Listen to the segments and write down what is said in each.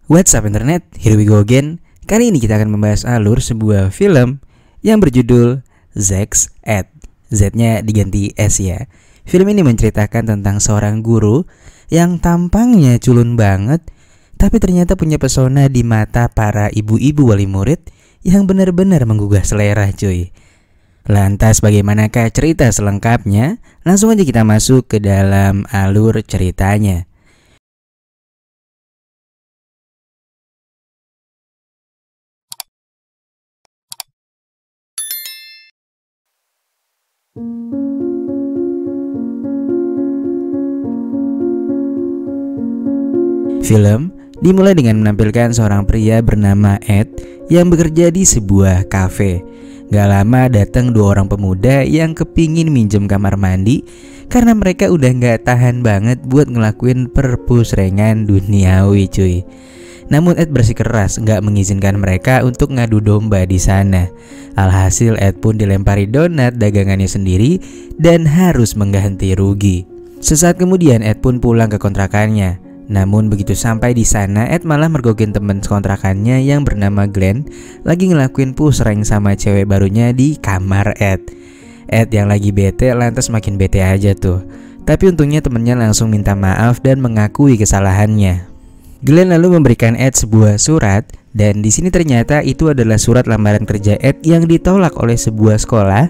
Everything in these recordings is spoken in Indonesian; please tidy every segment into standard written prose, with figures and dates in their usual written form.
What's up internet, here we go again. Kali ini kita akan membahas alur sebuah film yang berjudul Zack's Ed. Z-nya diganti S ya. Film ini menceritakan tentang seorang guru yang tampangnya culun banget, tapi ternyata punya pesona di mata para ibu-ibu wali murid yang benar-benar menggugah selera cuy. Lantas bagaimanakah cerita selengkapnya? Langsung aja kita masuk ke dalam alur ceritanya. Film dimulai dengan menampilkan seorang pria bernama Ed yang bekerja di sebuah kafe. Gak lama datang dua orang pemuda yang kepingin minjem kamar mandi karena mereka udah gak tahan banget buat ngelakuin perpusrengan duniawi cuy. Namun Ed bersikeras gak mengizinkan mereka untuk ngadu domba di sana. Alhasil Ed pun dilempari donat dagangannya sendiri dan harus mengganti rugi. Sesaat kemudian Ed pun pulang ke kontrakannya. Namun begitu sampai di sana, Ed malah mergokin teman kontrakannya yang bernama Glenn lagi ngelakuin pusreng sama cewek barunya di kamar Ed. Ed yang lagi bete lantas makin bete aja tuh. Tapi untungnya temennya langsung minta maaf dan mengakui kesalahannya. Glenn lalu memberikan Ed sebuah surat dan di sini ternyata itu adalah surat lamaran kerja Ed yang ditolak oleh sebuah sekolah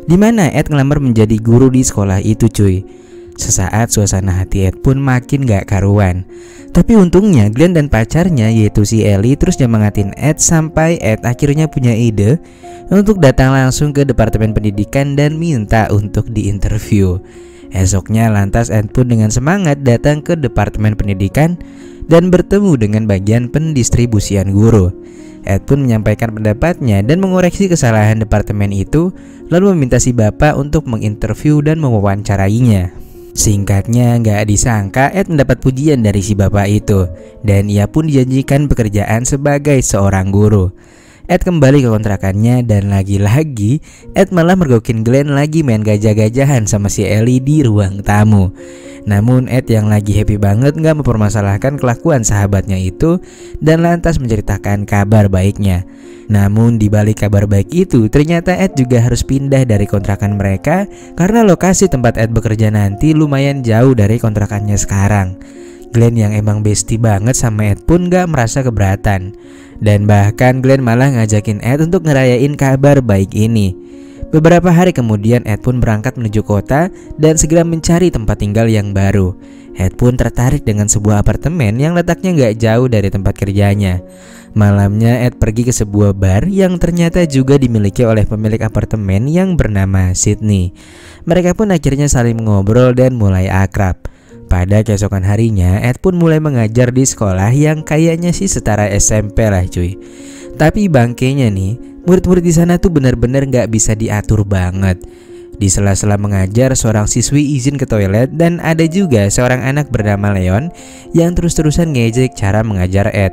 di mana Ed ngelamar menjadi guru di sekolah itu cuy. Sesaat suasana hati Ed pun makin gak karuan. Tapi untungnya Glenn dan pacarnya yaitu si Ellie terus nyemangatin Ed sampai Ed akhirnya punya ide untuk datang langsung ke departemen pendidikan dan minta untuk diinterview. Esoknya lantas Ed pun dengan semangat datang ke departemen pendidikan dan bertemu dengan bagian pendistribusian guru. Ed pun menyampaikan pendapatnya dan mengoreksi kesalahan departemen itu, lalu meminta si bapak untuk menginterview dan mewawancarainya. Singkatnya gak disangka Ed mendapat pujian dari si bapak itu dan ia pun dijanjikan pekerjaan sebagai seorang guru. Ed kembali ke kontrakannya dan lagi-lagi Ed malah mergokin Glenn lagi main gajah-gajahan sama si Ellie di ruang tamu. Namun Ed yang lagi happy banget gak mempermasalahkan kelakuan sahabatnya itu dan lantas menceritakan kabar baiknya. Namun di balik kabar baik itu ternyata Ed juga harus pindah dari kontrakan mereka karena lokasi tempat Ed bekerja nanti lumayan jauh dari kontrakannya sekarang. Glenn yang emang bestie banget sama Ed pun gak merasa keberatan. Dan bahkan Glenn malah ngajakin Ed untuk ngerayain kabar baik ini. Beberapa hari kemudian Ed pun berangkat menuju kota dan segera mencari tempat tinggal yang baru. Ed pun tertarik dengan sebuah apartemen yang letaknya gak jauh dari tempat kerjanya. Malamnya Ed pergi ke sebuah bar yang ternyata juga dimiliki oleh pemilik apartemen yang bernama Sydney. Mereka pun akhirnya saling ngobrol dan mulai akrab. Pada keesokan harinya Ed pun mulai mengajar di sekolah yang kayaknya sih setara SMP lah cuy. Tapi bangkainya nih, murid-murid di sana tuh benar-benar gak bisa diatur banget. Di sela-sela mengajar, seorang siswi izin ke toilet dan ada juga seorang anak bernama Leon yang terus-terusan ngejek cara mengajar Ed.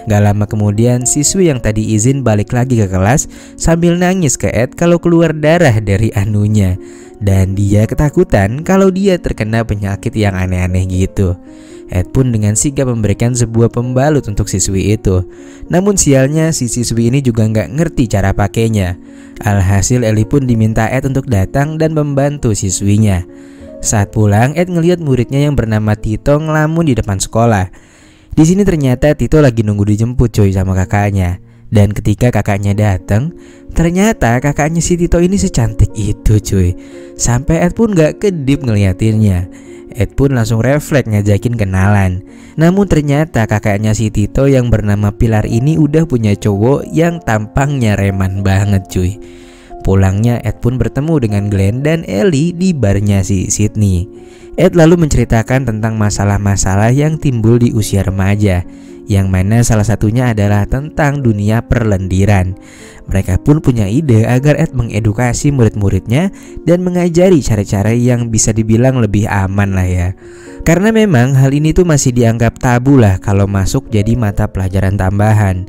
Gak lama kemudian siswi yang tadi izin balik lagi ke kelas sambil nangis ke Ed kalau keluar darah dari anunya. Dan dia ketakutan kalau dia terkena penyakit yang aneh-aneh gitu. Ed pun dengan sigap memberikan sebuah pembalut untuk siswi itu. Namun sialnya si siswi ini juga gak ngerti cara pakainya. Alhasil Ellie pun diminta Ed untuk datang dan membantu siswinya. Saat pulang Ed ngelihat muridnya yang bernama Tito ngelamun di depan sekolah. Di sini ternyata Tito lagi nunggu dijemput cuy sama kakaknya. Dan ketika kakaknya datang, ternyata kakaknya si Tito ini secantik itu cuy. Sampai Ed pun gak kedip ngeliatinnya. Ed pun langsung refleks ngajakin kenalan. Namun ternyata kakaknya si Tito yang bernama Pilar ini udah punya cowok yang tampangnya reman banget cuy. Pulangnya Ed pun bertemu dengan Glenn dan Ellie di barnya si Sydney. Ed lalu menceritakan tentang masalah-masalah yang timbul di usia remaja, yang mana salah satunya adalah tentang dunia perlendiran. Mereka pun punya ide agar Ed mengedukasi murid-muridnya dan mengajari cara-cara yang bisa dibilang lebih aman lah ya. Karena memang hal ini tuh masih dianggap tabu lah kalau masuk jadi mata pelajaran tambahan.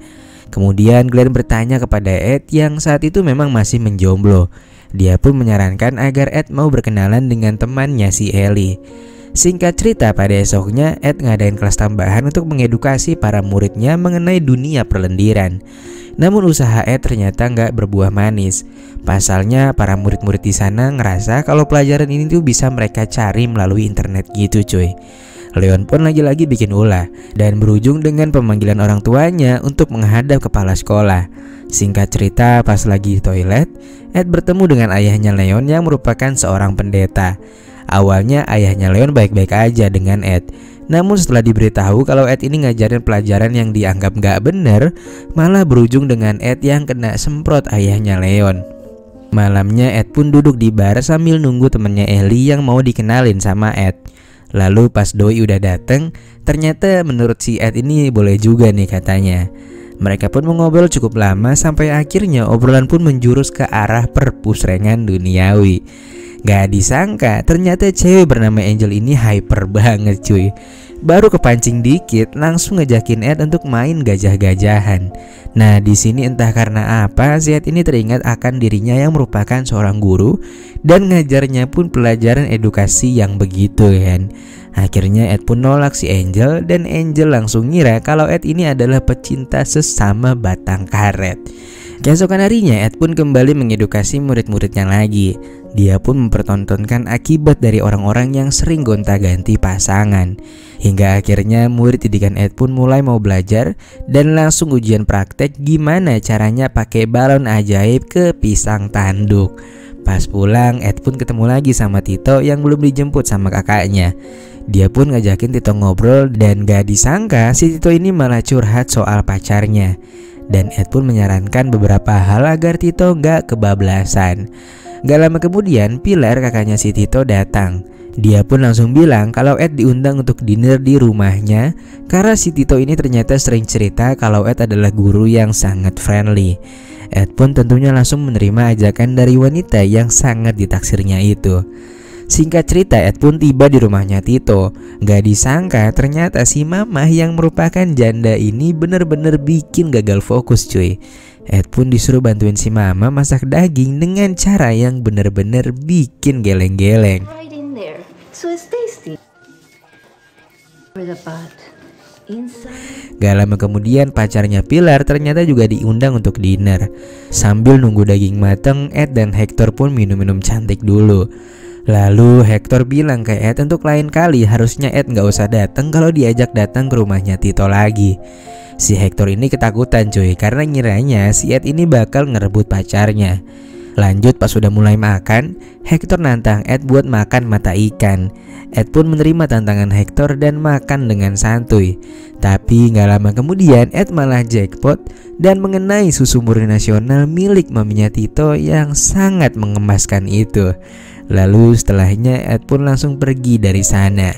Kemudian Glenn bertanya kepada Ed yang saat itu memang masih menjomblo. Dia pun menyarankan agar Ed mau berkenalan dengan temannya si Ellie. Singkat cerita, pada esoknya Ed ngadain kelas tambahan untuk mengedukasi para muridnya mengenai dunia perlendiran. Namun usaha Ed ternyata nggak berbuah manis. Pasalnya para murid-murid di sana ngerasa kalau pelajaran ini tuh bisa mereka cari melalui internet gitu cuy. Leon pun lagi-lagi bikin ulah dan berujung dengan pemanggilan orang tuanya untuk menghadap kepala sekolah. Singkat cerita, pas lagi di toilet, Ed bertemu dengan ayahnya Leon yang merupakan seorang pendeta. Awalnya ayahnya Leon baik-baik aja dengan Ed. Namun setelah diberitahu kalau Ed ini ngajarin pelajaran yang dianggap gak bener, malah berujung dengan Ed yang kena semprot ayahnya Leon. Malamnya Ed pun duduk di bar sambil nunggu temennya Ellie yang mau dikenalin sama Ed. Lalu pas doi udah dateng, ternyata menurut si Ed ini boleh juga nih katanya. Mereka pun mengobrol cukup lama sampai akhirnya obrolan pun menjurus ke arah perpusrengan duniawi. Gak disangka ternyata cewek bernama Angel ini hyper banget cuy. Baru kepancing dikit langsung ngejakin Ed untuk main gajah-gajahan. Nah di sini entah karena apa si Ed ini teringat akan dirinya yang merupakan seorang guru dan ngajarnya pun pelajaran edukasi yang begitu kan. Akhirnya Ed pun nolak si Angel dan Angel langsung ngira kalau Ed ini adalah pecinta sesama batang karet. Keesokan harinya Ed pun kembali mengedukasi murid-muridnya lagi. Dia pun mempertontonkan akibat dari orang-orang yang sering gonta-ganti pasangan. Hingga akhirnya murid didikan Ed pun mulai mau belajar dan langsung ujian praktek gimana caranya pakai balon ajaib ke pisang tanduk. Pas pulang Ed pun ketemu lagi sama Tito yang belum dijemput sama kakaknya. Dia pun ngajakin Tito ngobrol dan gak disangka si Tito ini malah curhat soal pacarnya. Dan Ed pun menyarankan beberapa hal agar Tito gak kebablasan. Gak lama kemudian Pilar kakaknya si Tito datang. Dia pun langsung bilang kalau Ed diundang untuk dinner di rumahnya karena si Tito ini ternyata sering cerita kalau Ed adalah guru yang sangat friendly. Ed pun tentunya langsung menerima ajakan dari wanita yang sangat ditaksirnya itu. Singkat cerita Ed pun tiba di rumahnya Tito. Gak disangka ternyata si mamah yang merupakan janda ini bener-bener bikin gagal fokus cuy. Ed pun disuruh bantuin si mama masak daging dengan cara yang bener-bener bikin geleng-geleng. Right in there, so it's tasty. For the pot. Gak lama kemudian pacarnya Pilar ternyata juga diundang untuk dinner. Sambil nunggu daging mateng, Ed dan Hector pun minum-minum cantik dulu. Lalu Hector bilang ke Ed untuk lain kali harusnya Ed gak usah datang kalau diajak datang ke rumahnya Tito lagi. Si Hector ini ketakutan cuy karena ngiranya si Ed ini bakal ngerebut pacarnya. Lanjut pas sudah mulai makan, Hector nantang Ed buat makan mata ikan. Ed pun menerima tantangan Hector dan makan dengan santuy. Tapi gak lama kemudian Ed malah jackpot dan mengenai susu murni nasional milik maminya Tito yang sangat mengemaskan itu. Lalu setelahnya Ed pun langsung pergi dari sana.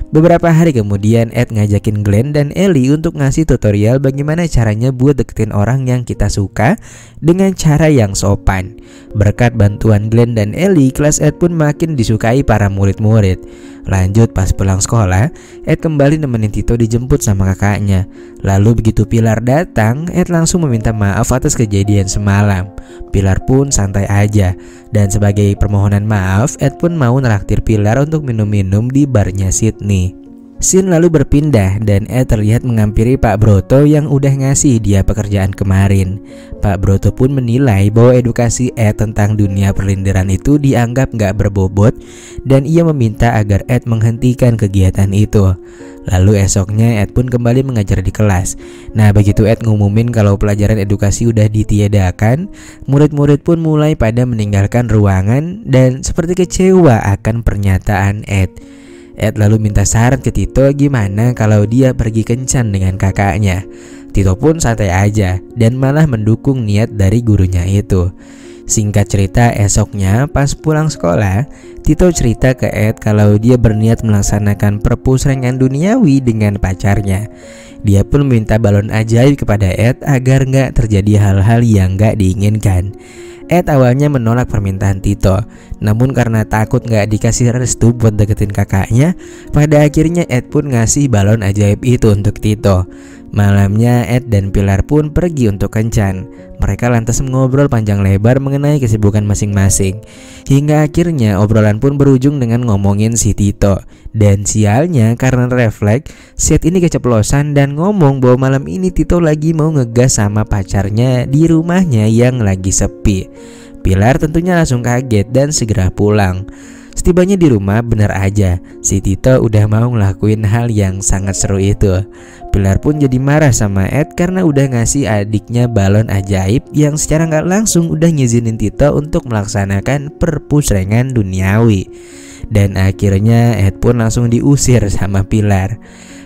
Beberapa hari kemudian Ed ngajakin Glenn dan Ellie untuk ngasih tutorial bagaimana caranya buat deketin orang yang kita suka dengan cara yang sopan. Berkat bantuan Glenn dan Ellie, kelas Ed pun makin disukai para murid-murid. Lanjut pas pulang sekolah, Ed kembali nemenin Tito dijemput sama kakaknya. Lalu begitu Pilar datang, Ed langsung meminta maaf atas kejadian semalam. Pilar pun santai aja. Dan sebagai permohonan maaf, Ed pun mau nraktir Pilar untuk minum-minum di barnya Sydney. Scene lalu berpindah dan Ed terlihat menghampiri Pak Broto yang udah ngasih dia pekerjaan kemarin. Pak Broto pun menilai bahwa edukasi Ed tentang dunia perlindiran itu dianggap gak berbobot dan ia meminta agar Ed menghentikan kegiatan itu. Lalu esoknya Ed pun kembali mengajar di kelas. Nah begitu Ed ngumumin kalau pelajaran edukasi udah ditiadakan, murid-murid pun mulai pada meninggalkan ruangan dan seperti kecewa akan pernyataan Ed. Ed lalu minta saran ke Tito gimana kalau dia pergi kencan dengan kakaknya. Tito pun santai aja dan malah mendukung niat dari gurunya itu. Singkat cerita esoknya pas pulang sekolah, Tito cerita ke Ed kalau dia berniat melaksanakan perpusrengan duniawi dengan pacarnya. Dia pun meminta balon ajaib kepada Ed agar gak terjadi hal-hal yang gak diinginkan. Ed awalnya menolak permintaan Tito, namun karena takut gak dikasih restu buat deketin kakaknya, pada akhirnya Ed pun ngasih balon ajaib itu untuk Tito. Malamnya Ed dan Pilar pun pergi untuk kencan. Mereka lantas mengobrol panjang lebar mengenai kesibukan masing-masing. Hingga akhirnya obrolan pun berujung dengan ngomongin si Tito. Dan sialnya karena refleks, si Ed ini keceplosan dan ngomong bahwa malam ini Tito lagi mau ngegas sama pacarnya di rumahnya yang lagi sepi. Pilar tentunya langsung kaget dan segera pulang. Setibanya di rumah, benar aja si Tito udah mau ngelakuin hal yang sangat seru itu. Pilar pun jadi marah sama Ed karena udah ngasih adiknya balon ajaib yang secara nggak langsung udah ngizinin Tito untuk melaksanakan perpusrengan duniawi. Dan akhirnya Ed pun langsung diusir sama Pilar.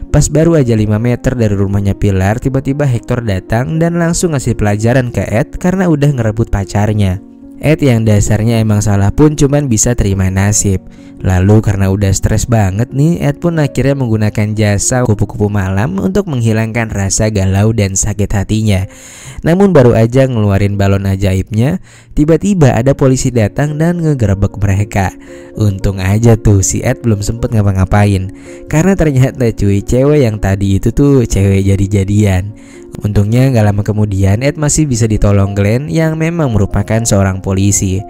Pas baru aja 5 meter dari rumahnya Pilar, tiba-tiba Hector datang dan langsung ngasih pelajaran ke Ed karena udah ngerebut pacarnya. Ed yang dasarnya emang salah pun cuman bisa terima nasib. Lalu karena udah stres banget nih, Ed pun akhirnya menggunakan jasa kupu-kupu malam untuk menghilangkan rasa galau dan sakit hatinya. Namun baru aja ngeluarin balon ajaibnya, tiba-tiba ada polisi datang dan ngegerebek mereka. Untung aja tuh si Ed belum sempet ngapa-ngapain, karena ternyata cuy, cewek yang tadi itu tuh cewek jadi-jadian. Untungnya gak lama kemudian Ed masih bisa ditolong Glenn yang memang merupakan seorang polisi.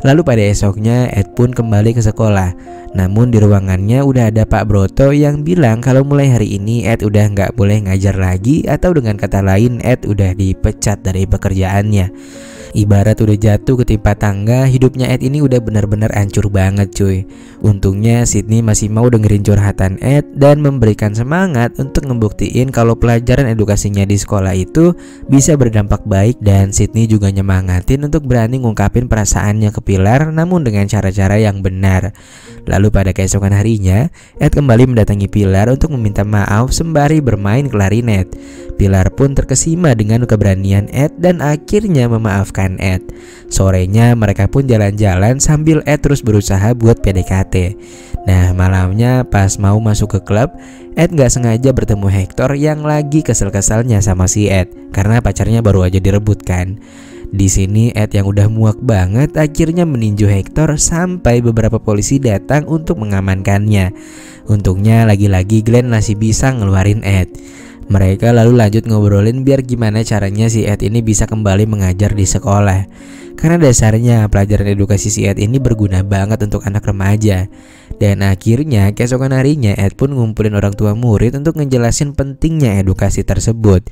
Lalu pada esoknya Ed pun kembali ke sekolah. Namun di ruangannya udah ada Pak Broto yang bilang kalau mulai hari ini Ed udah gak boleh ngajar lagi, atau dengan kata lain Ed udah dipecat dari pekerjaannya. Ibarat udah jatuh ketimpa tangga, hidupnya Ed ini udah benar-benar hancur banget cuy. Untungnya Sydney masih mau dengerin curhatan Ed dan memberikan semangat untuk ngebuktiin kalau pelajaran edukasinya di sekolah itu bisa berdampak baik. Dan Sydney juga nyemangatin untuk berani ngungkapin perasaannya ke Pilar, namun dengan cara-cara yang benar. Lalu pada keesokan harinya Ed kembali mendatangi Pilar untuk meminta maaf sembari bermain klarinet. Pilar pun terkesima dengan keberanian Ed dan akhirnya memaafkan Ed. Sorenya mereka pun jalan-jalan sambil Ed terus berusaha buat PDKT. Nah malamnya pas mau masuk ke klub, Ed gak sengaja bertemu Hector yang lagi kesel-keselnya sama si Ed karena pacarnya baru aja direbut kan. Di sini Ed yang udah muak banget akhirnya meninju Hector sampai beberapa polisi datang untuk mengamankannya. Untungnya lagi-lagi Glenn masih bisa ngeluarin Ed. Mereka lalu lanjut ngobrolin biar gimana caranya si Ed ini bisa kembali mengajar di sekolah. Karena dasarnya pelajaran edukasi si Ed ini berguna banget untuk anak remaja. Dan akhirnya keesokan harinya Ed pun ngumpulin orang tua murid untuk ngejelasin pentingnya edukasi tersebut.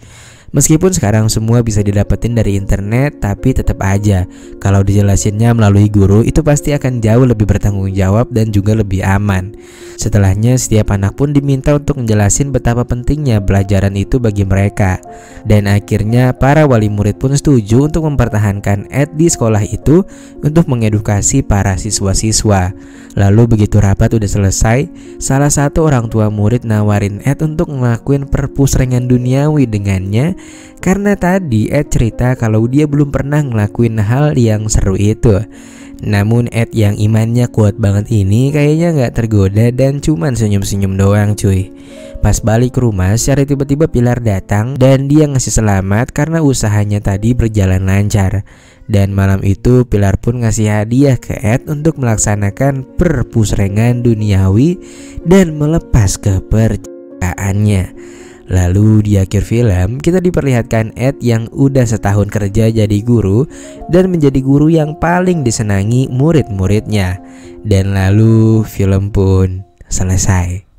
Meskipun sekarang semua bisa didapetin dari internet, tapi tetap aja kalau dijelasinnya melalui guru itu pasti akan jauh lebih bertanggung jawab dan juga lebih aman. Setelahnya setiap anak pun diminta untuk menjelasin betapa pentingnya pelajaran itu bagi mereka. Dan akhirnya para wali murid pun setuju untuk mempertahankan Ed di sekolah itu untuk mengedukasi para siswa-siswa. Lalu begitu rapat udah selesai, salah satu orang tua murid nawarin Ed untuk ngelakuin perpusrengan duniawi dengannya, karena tadi Ed cerita kalau dia belum pernah ngelakuin hal yang seru itu. Namun Ed yang imannya kuat banget ini kayaknya gak tergoda dan cuman senyum-senyum doang cuy. Pas balik ke rumah secara tiba-tiba Pilar datang dan dia ngasih selamat karena usahanya tadi berjalan lancar. Dan malam itu Pilar pun ngasih hadiah ke Ed untuk melaksanakan perpusrengan duniawi dan melepas kepercayaannya. Lalu di akhir film kita diperlihatkan Ed yang udah setahun kerja jadi guru dan menjadi guru yang paling disenangi murid-muridnya. Dan lalu film pun selesai.